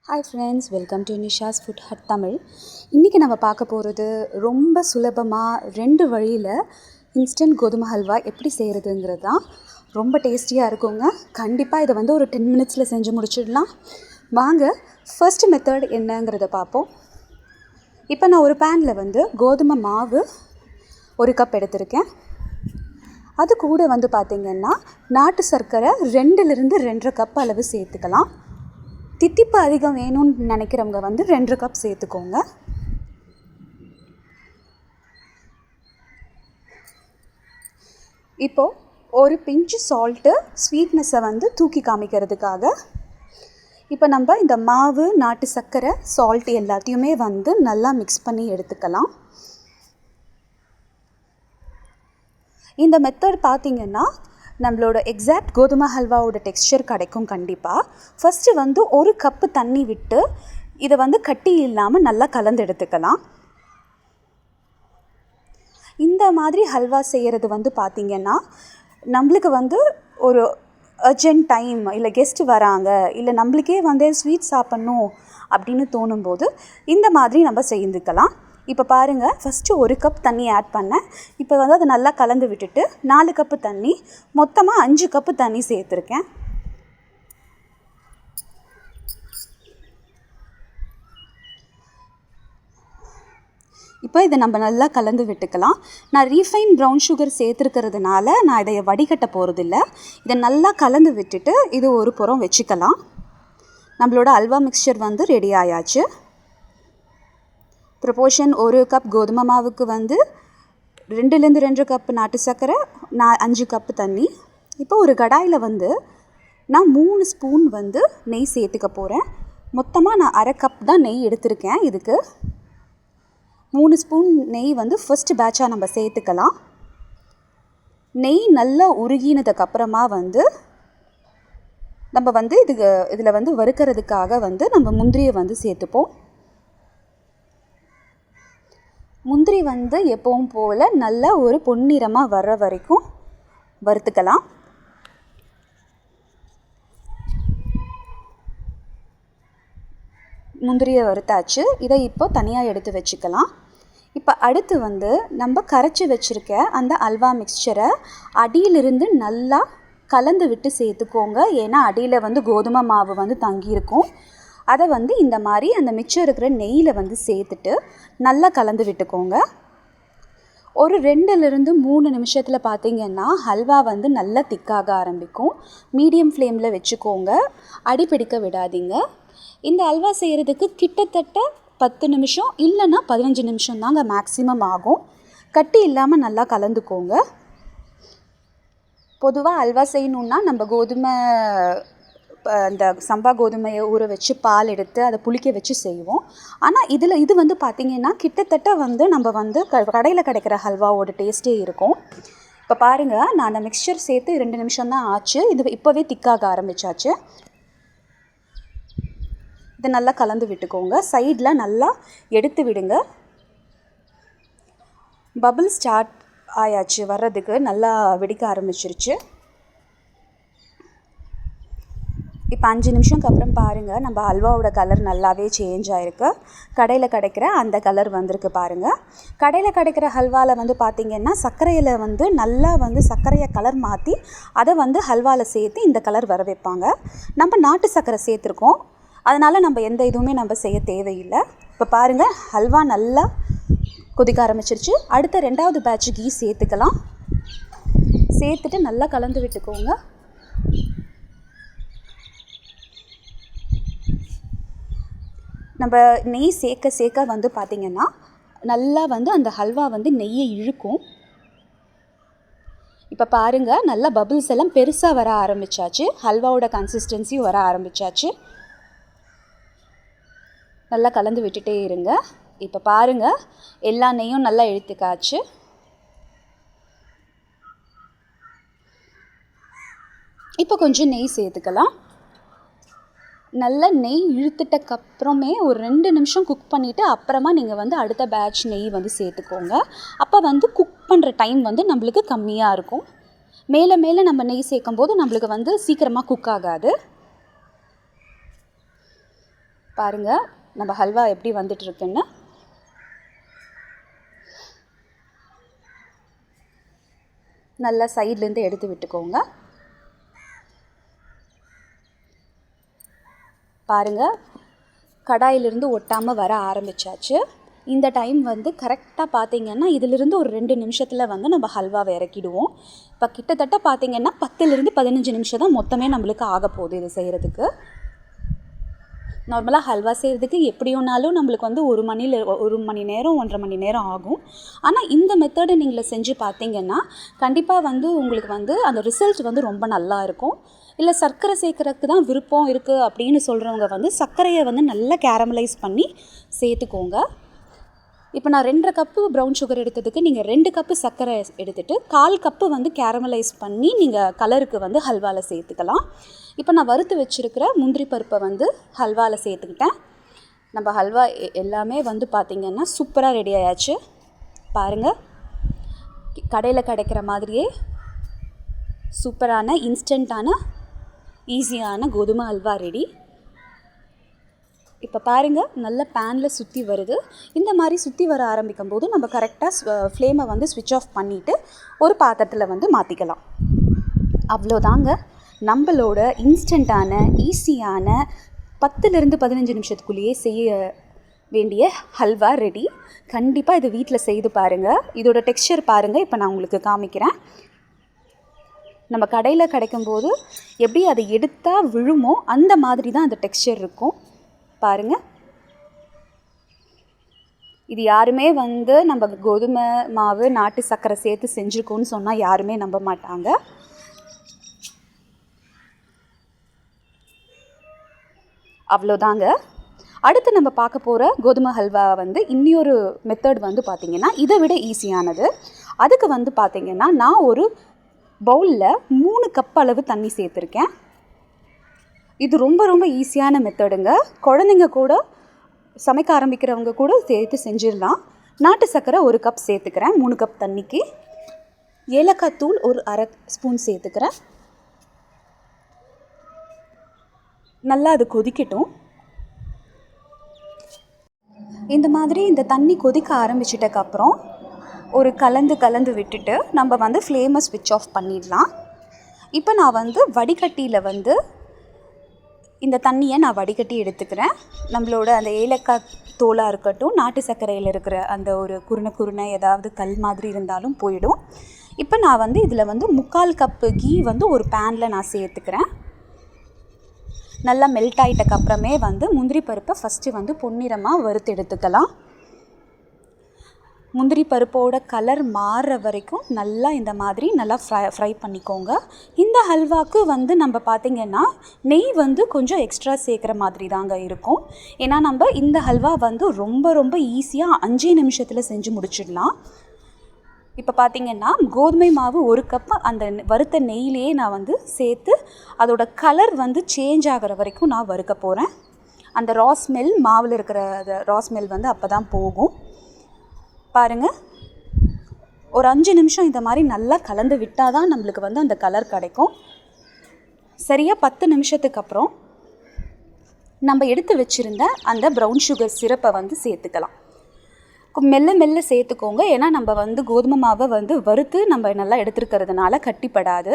Hi friends, welcome to Nisha's Food Hut Tamil. இன்றைக்கி நம்ம பார்க்க போகிறது ரொம்ப சுலபமாக 2 வழியில் இன்ஸ்டன்ட் கோதுமை ஹல்வா எப்படி செய்கிறதுங்கிறது தான். ரொம்ப டேஸ்டியாக இருக்குங்க. கண்டிப்பாக இதை ஒரு 10 மினிட்ஸில் செஞ்சு முடிச்சிடலாம். வாங்க ஃபர்ஸ்ட் மெத்தட் என்னங்கிறத பார்ப்போம். இப்போ நான் ஒரு பேனில் கோதுமை மாவு 1 கப் எடுத்திருக்கேன். அது கூட பார்த்திங்கன்னா நாட்டு சர்க்கரை 2லிருந்து 2.5 கப் அளவு சேர்த்துக்கலாம். தித்திப்பு அதிகம் வேணும்னு நினைக்கிறவங்க 2 கப் சேர்த்துக்கோங்க. இப்போது ஒரு பிஞ்சு சால்ட்டு ஸ்வீட்னஸை தூக்கி காமிக்கிறதுக்காக இப்போ நம்ம இந்த மாவு, நாட்டு சர்க்கரை, சால்ட் எல்லாத்தையுமே நல்லா மிக்ஸ் பண்ணி எடுத்துக்கலாம். இந்த மெத்தட் பார்த்திங்கன்னா நம்மளோட எக்ஸாக்ட் கோதுமை ஹல்வாவோட டெக்ஸ்சர் கிடைக்கும். கண்டிப்பாக ஃபஸ்ட்டு 1 கப்பு தண்ணி விட்டு இதை கட்டி இல்லாமல் நல்லா கலந்து எடுத்துக்கலாம். இந்த மாதிரி ஹல்வா செய்கிறது பார்த்திங்கன்னா நம்மளுக்கு ஒரு அர்ஜென்ட் டைம், இல்லை கெஸ்ட்டு வராங்க, இல்லை நம்மளுக்கே ஸ்வீட் சாப்பிட்ணும் அப்படின்னு தோணும்போது இந்த மாதிரி நம்ம செய்துக்கலாம். இப்போ பாருங்கள், ஃபஸ்ட்டு 1 கப் தண்ணி ஆட் பண்ணேன். இப்போ அதை நல்லா கலந்து விட்டுட்டு 4 கப்பு தண்ணி, மொத்தமாக 5 கப்பு தண்ணி சேர்த்துருக்கேன். இப்போ இதை நம்ம நல்லா கலந்து விட்டுக்கலாம். நான் ரீஃபைன் ப்ரௌன் சுகர் சேர்த்துருக்கிறதுனால நான் இதை வடிகட்ட போகிறதில்ல. இதை நல்லா கலந்து விட்டுட்டு இது ஒரு புறம் வச்சுக்கலாம். நம்மளோட அல்வா மிக்சர் ரெடி ஆயாச்சு. ப்ரொபோர்ஷன் 1 கப் கோதுமை மாவுக்கு 2லேருந்து 2 கப் நாட்டு சர்க்கரை, 5 கப்பு தண்ணி. இப்போ ஒரு கடாயில் நான் 3 ஸ்பூன் நெய் சேர்த்துக்க போகிறேன். மொத்தமாக நான் 1/2 கப் தான் நெய் எடுத்திருக்கேன். இதுக்கு 3 ஸ்பூன் நெய் ஃபர்ஸ்ட் பேட்சாக நம்ம சேர்த்துக்கலாம். நெய் நல்லா உருகினதுக்கப்புறமா நம்ம இதில் வறுக்கிறதுக்காக நம்ம முந்திரியை சேர்த்துப்போம். முந்திரி எப்பவும் போல் நல்லா ஒரு பொன்னிறமாக வர்ற வரைக்கும் வறுத்துக்கலாம். முந்திரியை வறுத்தாச்சு. இதை இப்போ தனியாக எடுத்து வச்சுக்கலாம். இப்போ அடுத்து நம்ம கரைச்சி வச்சுருக்க அந்த அல்வா மிக்சரை அடியிலிருந்து நல்லா கலந்து விட்டு சேர்த்துக்கோங்க. ஏன்னா அடியில் கோதுமை மாவு தங்கியிருக்கும். அதை இந்த மாதிரி அந்த மிச்சம் இருக்கிற நெய்யில் சேர்த்துட்டு நல்லா கலந்து விட்டுக்கோங்க. ஒரு 2லிருந்து 3 நிமிஷத்தில் பார்த்திங்கன்னா ஹல்வா நல்லா திக்காக ஆரம்பிக்கும். மீடியம் ஃப்ளேமில் வச்சுக்கோங்க, அடிப்பிடிக்க விடாதீங்க. இந்த அல்வா செய்கிறதுக்கு கிட்டத்தட்ட 10 நிமிஷம் இல்லைன்னா 15 நிமிஷம் தாங்க மேக்ஸிமம் ஆகும். கட்டி இல்லாமல் நல்லா கலந்துக்கோங்க. பொதுவாக அல்வா செய்யணுன்னா நம்ம கோதுமை, அந்த சம்பா கோதுமையை ஊற வச்சு பால் எடுத்து அதை புளிக்க வச்சு செய்வோம். ஆனால் இது பார்த்திங்கன்னா கிட்டத்தட்ட நம்ம கடையில் கிடைக்கிற ஹல்வாவோட டேஸ்ட்டே இருக்கும். இப்போ பாருங்கள், நான் அந்த மிக்சர் சேர்த்து 2 நிமிஷம் தான் ஆச்சு. இது இப்போவே திக்காக ஆரம்பித்தாச்சு. இதை நல்லா கலந்து விட்டுக்கோங்க. சைடில் நல்லா எடுத்து விடுங்க. பபிள் ஸ்டார்ட் ஆயாச்சு வர்றதுக்கு, நல்லா வெடிக்க ஆரம்பிச்சிருச்சு. இப்போ 5 நிமிஷம்க்கு அப்புறம் பாருங்கள், நம்ம ஹல்வாவோட கலர் நல்லாவே சேஞ்ச் ஆகிருக்கு. கடையில் கிடைக்கிற அந்த கலர் வந்திருக்கு பாருங்கள். கடையில் கிடைக்கிற ஹல்வாவில் பார்த்திங்கன்னா சர்க்கரையில் நல்லா சர்க்கரையை கலர் மாற்றி அதை ஹல்வாவில் சேர்த்து இந்த கலர் வர வைப்பாங்க. நம்ம நாட்டு சர்க்கரை சேர்த்துருக்கோம், அதனால் நம்ம எந்த இதுவுமே நம்ம செய்ய தேவையில்லை. இப்போ பாருங்கள், ஹல்வா நல்லா கொதிக்க ஆரம்பிச்சிருச்சு. அடுத்த 2வது பேட்ச் கீ சேர்த்துக்கலாம். சேர்த்துட்டு நல்லா கலந்து விட்டுக்கோங்க. நம்ம நெய் சேர்க்க சேர்க்க பார்த்திங்கன்னா நல்லா அந்த ஹல்வா நெய்யை இழுக்கும். இப்போ பாருங்கள், நல்லா பபிள்ஸ் எல்லாம் பெருசாக வர ஆரம்பித்தாச்சு. ஹல்வாவோட கன்சிஸ்டன்சி வர ஆரம்பித்தாச்சு. நல்லா கலந்து விட்டுட்டே இருங்க. இப்போ பாருங்கள், எல்லா நெய்யும் நல்லா இழுத்துக்காச்சு. இப்போ கொஞ்சம் நெய் சேர்த்துக்கலாம். நல்லா நெய் இழுத்துட்டக்கப்புறமே ஒரு 2 நிமிஷம் குக் பண்ணிவிட்டு அப்புறமா நீங்கள் அடுத்த பேட்ச் நெய் சேர்த்துக்கோங்க. அப்போ குக் பண்ணுற டைம் நம்மளுக்கு கம்மியாக இருக்கும். மேலே மேலே நம்ம நெய் சேர்க்கும் போது நம்மளுக்கு சீக்கிரமாக குக் ஆகாது. பாருங்கள் நம்ம ஹல்வா எப்படி வந்துட்டுருக்குன்னு. நல்லா சைட்லேருந்து எடுத்து விட்டுக்கோங்க. பாருங்கள் கடாயிலிருந்து ஒட்டாமல் வர ஆரம்பித்தாச்சு. இந்த டைம் வந்து கரெக்டாக பார்த்திங்கன்னா இதிலிருந்து ஒரு 2 நிமிஷத்தில் வந்து நம்ம ஹல்வாவை இறக்கிடுவோம். இப்போ கிட்டத்தட்ட பார்த்திங்கன்னா 10லிருந்து 15 நிமிஷம் தான் மொத்தமே நம்மளுக்கு ஆக போகுது இது செய்கிறதுக்கு. நார்மலாக ஹல்வா செய்கிறதுக்கு எப்படியோனாலும் நம்மளுக்கு வந்து 1 மணி நேரம் 1.5 மணி நேரம் ஆகும். ஆனால் இந்த மெத்தடை நீங்கள் செஞ்சு பார்த்தீங்கன்னா கண்டிப்பாக வந்து உங்களுக்கு வந்து அந்த ரிசல்ட் வந்து ரொம்ப நல்லா இருக்கும். இல்லை சர்க்கரை சேர்க்குறதுக்கு தான் விருப்பம் இருக்குது அப்படின்னு சொல்கிறவங்க வந்து சர்க்கரையை வந்து நல்லா கேரமலைஸ் பண்ணி சேர்த்துக்கோங்க. இப்போ நான் 2.5 கப்பு ப்ரௌன் சுகர் எடுத்ததுக்கு நீங்கள் 2 கப்பு சர்க்கரை எடுத்துகிட்டு 1/4 கப்பு வந்து கேரமலைஸ் பண்ணி நீங்கள் கலருக்கு வந்து ஹல்வாவில் சேர்த்துக்கலாம். இப்போ நான் வறுத்து வச்சுருக்கிற முந்திரி பருப்பை வந்து ஹல்வாவில் சேர்த்துக்கிட்டேன். நம்ம ஹல்வா எல்லாமே வந்து பார்த்திங்கன்னா சூப்பராக ரெடி ஆயாச்சு. பாருங்கள் கடையில் கிடைக்கிற மாதிரியே சூப்பரான இன்ஸ்டண்ட்டான ஈஸியான கோதுமை ஹல்வா ரெடி. இப்போ பாருங்கள் நல்ல பேனில் சுற்றி வருது. இந்த மாதிரி சுற்றி வர ஆரம்பிக்கும் போது நம்ம கரெக்டாக ஃப்ளேமை வந்து ஸ்விட்ச் ஆஃப் பண்ணிவிட்டு ஒரு பாத்திரத்தில் வந்து மாற்றிக்கலாம். அவ்வளோதாங்க நம்மளோட இன்ஸ்டண்ட்டான ஈஸியான 10லிருந்து 15 நிமிஷத்துக்குள்ளேயே செய்ய வேண்டிய ஹல்வா ரெடி. கண்டிப்பாக இது வீட்டில் செய்து பாருங்கள். இதோட டெக்ஸ்சர் பாருங்கள். இப்போ நான் உங்களுக்கு காமிக்கிறேன். நம்ம கடையில் கிடைக்கும்போது எப்படி அதை எடுத்தால் விழுமோ அந்த மாதிரி தான் அந்த டெக்ஸ்சர் இருக்கும். பாருங்கள் இது யாருமே வந்து நம்ம கோதுமை மாவு நாட்டு சர்க்கரை சேர்த்து செஞ்சுருக்கோன்னு சொன்னால் யாருமே நம்ப மாட்டாங்க. அவ்வளோதாங்க. அடுத்து நம்ம பார்க்க போகிற கோதுமை ஹல்வா வந்து இன்னொரு மெத்தட் வந்து பார்த்திங்கன்னா இதை விட ஈஸியானது. அதுக்கு வந்து பார்த்திங்கன்னா நான் ஒரு பவுலில் 3 கப் அளவு தண்ணி சேர்த்துருக்கேன். இது ரொம்ப ரொம்ப ஈஸியான மெத்தடுங்க. குழந்தைங்க கூட சமைக்க ஆரம்பிக்கிறவங்க கூட சேர்த்து செஞ்சிடலாம். நாட்டு சர்க்கரை 1 கப் சேர்த்துக்கிறேன் 3 கப் தண்ணிக்கு. ஏலக்காய் தூள் ஒரு 1/2 ஸ்பூன் சேர்த்துக்கிறேன். நல்லா அது கொதிக்கட்டும். இந்த மாதிரி இந்த தண்ணி கொதிக்க ஆரம்பிச்சிட்டக்கப்புறம் ஒரு கலந்து விட்டுட்டு நம்ம வந்து ஃப்ளேமை ஸ்விட்ச் ஆஃப் பண்ணிடலாம். இப்போ நான் வந்து வடிகட்டியில் வந்து இந்த தண்ணியை நான் வடிகட்டி எடுத்துக்கிறேன். நம்மளோட அந்த ஏலக்காய் தோலாக இருக்கட்டும், நாட்டு சர்க்கரையில் இருக்கிற அந்த ஒரு குருணை ஏதாவது கல் மாதிரி இருந்தாலும் போயிடும். இப்போ நான் வந்து இதில் வந்து 3/4 கப்பு கீ வந்து ஒரு பேனில் நான் சேர்த்துக்கிறேன். நல்லா மெல்ட் ஆகிட்டக்கப்புறமே வந்து முந்திரி பருப்பை ஃபஸ்ட்டு வந்து பொன்னிறமாக வறுத்து எடுத்துக்கலாம். முந்திரி பருப்போட கலர் மாறுற வரைக்கும் நல்லா இந்த மாதிரி நல்லா ஃப்ரை பண்ணிக்கோங்க. இந்த ஹல்வாக்கு வந்து நம்ம பார்த்திங்கன்னா நெய் வந்து கொஞ்சம் எக்ஸ்ட்ரா சேர்க்குற மாதிரி தாங்க இருக்கும். ஏன்னா நம்ம இந்த ஹல்வா வந்து ரொம்ப ரொம்ப ஈஸியாக 5 நிமிஷத்தில் செஞ்சு முடிச்சிடலாம். இப்போ பார்த்திங்கன்னா கோதுமை மாவு 1 கப் அந்த வறுத்த நெய்யிலேயே நான் வந்து சேர்த்து அதோட கலர் வந்து சேஞ்ச் ஆகிற வரைக்கும் நான் வறுக்க போகிறேன். அந்த ரா ஸ்மெல் மாவில் இருக்கிற ரா ஸ்மெல் வந்து அப்போ தான் போகும். பாருங்கள் ஒரு 5 நிமிஷம் இந்த மாதிரி நல்லா கலந்து விட்டால் தான் நம்மளுக்கு வந்து அந்த கலர் கிடைக்கும். சரியாக 10 நிமிஷத்துக்கு அப்புறம் நம்ம எடுத்து வச்சுருந்த அந்த ப்ரௌன் சுகர் சிரப்பை வந்து சேர்த்துக்கலாம். மெல்ல சேர்த்துக்கோங்க. ஏன்னா நம்ம வந்து கோதுமை மாவை வந்து வறுத்து நம்ம நல்லா எடுத்துருக்கிறதுனால கட்டிப்படாது.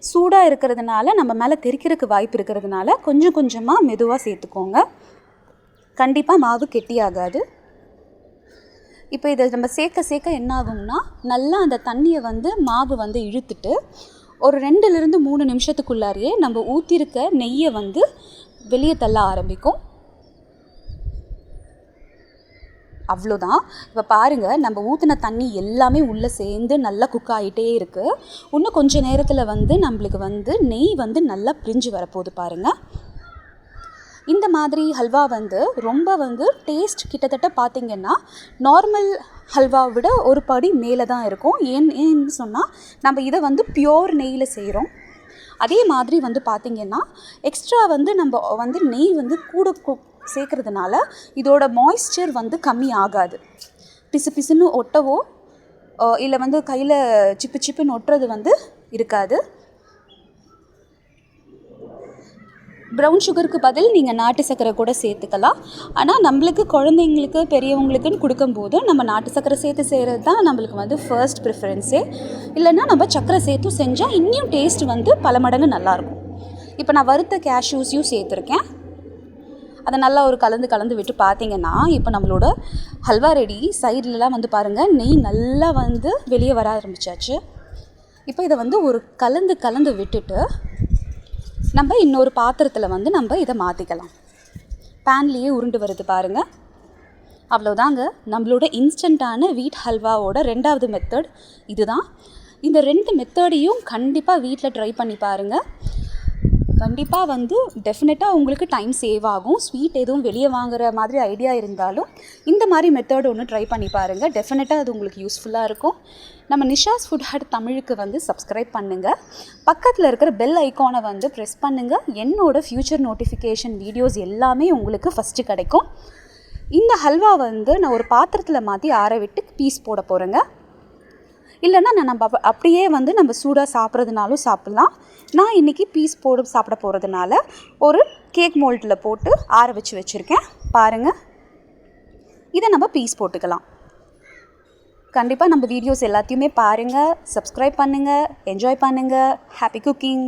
சூடாக இருக்கிறதுனால நம்ம மேலே தெறிக்கிறதுக்கு வாய்ப்பு இருக்கிறதுனால கொஞ்சம் கொஞ்சமாக மெதுவாக சேர்த்துக்கோங்க. கண்டிப்பாக மாவு கெட்டியாகாது. இப்போ இதை நம்ம சேர்க்க என்ன ஆகும்னா நல்லா அந்த தண்ணியை வந்து மாவு வந்து இழுத்துட்டு ஒரு 2லிருந்து 3 நிமிஷத்துக்குள்ளாரையே நம்ம ஊற்றிருக்க நெய்யை வந்து வெளியே தள்ள ஆரம்பிக்கும். அவ்வளோதான். இப்போ பாருங்கள் நம்ம ஊற்றின தண்ணி எல்லாமே உள்ளே சேர்ந்து நல்லா குக் ஆகிட்டே இருக்குது. இன்னும் கொஞ்சம் நேரத்தில் வந்து நம்மளுக்கு வந்து நெய் வந்து நல்லா பிரிஞ்சு வரப்போகுது பாருங்கள். இந்த மாதிரி ஹல்வா வந்து ரொம்ப வந்து டேஸ்ட் கிட்டத்தட்ட பார்த்திங்கன்னா நார்மல் ஹல்வாவை விட ஒரு படி மேலே தான் இருக்கும். ஏன்னு சொன்னால் நம்ம இதை வந்து பியோர் நெய்யில் செய்கிறோம். அதே மாதிரி வந்து பார்த்திங்கன்னா எக்ஸ்ட்ரா வந்து நம்ம வந்து நெய் வந்து கூட சேர்க்குறதுனால இதோட மாய்ஸ்சர் வந்து கம்மி ஆகாது. பிசுன்னு ஒட்டவோ இல்லை வந்து கையில் சிப்புன்னு ஒட்டுறது வந்து இருக்காது. ப்ரௌன் சுகருக்கு பதில் நீங்கள் நாட்டு சர்க்கரை கூட சேர்த்துக்கலாம். ஆனால் நம்மளுக்கு குழந்தைங்களுக்கு பெரியவங்களுக்குன்னு கொடுக்கும்போது நம்ம நாட்டு சர்க்கரை சேர்த்து செய்கிறது தான் நம்மளுக்கு வந்து ஃபர்ஸ்ட் ப்ரிஃபரன்ஸே. இல்லைன்னா நம்ம சர்க்கரை சேர்த்தும் செஞ்சால் இன்னும் டேஸ்ட் வந்து பல மடங்கு நல்லாயிருக்கும். இப்போ நான் வறுத்த கேஷ்யூஸையும் சேர்த்துருக்கேன். அதை நல்லா ஒரு கலந்து விட்டு பார்த்தீங்கன்னா இப்போ நம்மளோட ஹல்வா ரெடி. சைட்லலாம் வந்து பாருங்கள், நெய் நல்லா வந்து வெளியே வர ஆரம்பித்தாச்சு. இப்போ இதை வந்து ஒரு கலந்து விட்டுட்டு நம்ம இன்னொரு பாத்திரத்தில் வந்து நம்ம இதை மாற்றிக்கலாம். பேன்லேயே உருண்டு வருது பாருங்கள். அவ்வளோதாங்க, நம்மளோட இன்ஸ்டண்ட்டான வீட் ஹல்வாவோட 2வது மெத்தட் இதுதான். இந்த 2 மெத்தடையும் கண்டிப்பாக வீட்டில் ட்ரை பண்ணி பாருங்கள். கண்டிப்பாக வந்து டெஃபினட்டாக உங்களுக்கு டைம் சேவ் ஆகும். ஸ்வீட் எதுவும் வெளியே வாங்குகிற மாதிரி ஐடியா இருந்தாலும் இந்த மாதிரி மெத்தட் ஒன்று ட்ரை பண்ணி பாருங்கள். டெஃபினட்டாக அது உங்களுக்கு யூஸ்ஃபுல்லாக இருக்கும். நம்ம நிஷாஸ் ஃபுட் ஹட் தமிழுக்கு வந்து சப்ஸ்கிரைப் பண்ணுங்கள். பக்கத்தில் இருக்கிற பெல் ஐக்கானை வந்து ப்ரெஸ் பண்ணுங்கள். என்னோடய ஃப்யூச்சர் நோட்டிஃபிகேஷன் வீடியோஸ் எல்லாமே உங்களுக்கு ஃபஸ்ட்டு கிடைக்கும். இந்த ஹல்வா வந்து நான் ஒரு பாத்திரத்தில் மாற்றி ஆற விட்டு பீஸ் போட போகிறேங்க. இல்லைன்னா நம்ம அப்படியே வந்து நம்ம சூடாக சாப்பிட்றதுனாலும் சாப்பிட்லாம். நான் இன்றைக்கி பீஸ் போட்டு சாப்பிட போகிறதுனால ஒரு கேக் மோல்டில் போட்டு ஆற வச்சுருக்கேன். பாருங்கள், இதை நம்ம பீஸ் போட்டுக்கலாம். கண்டிப்பாக நம்ம வீடியோஸ் எல்லாத்தையுமே பாருங்கள், சப்ஸ்கிரைப் பண்ணுங்கள், என்ஜாய் பண்ணுங்கள். Happy cooking.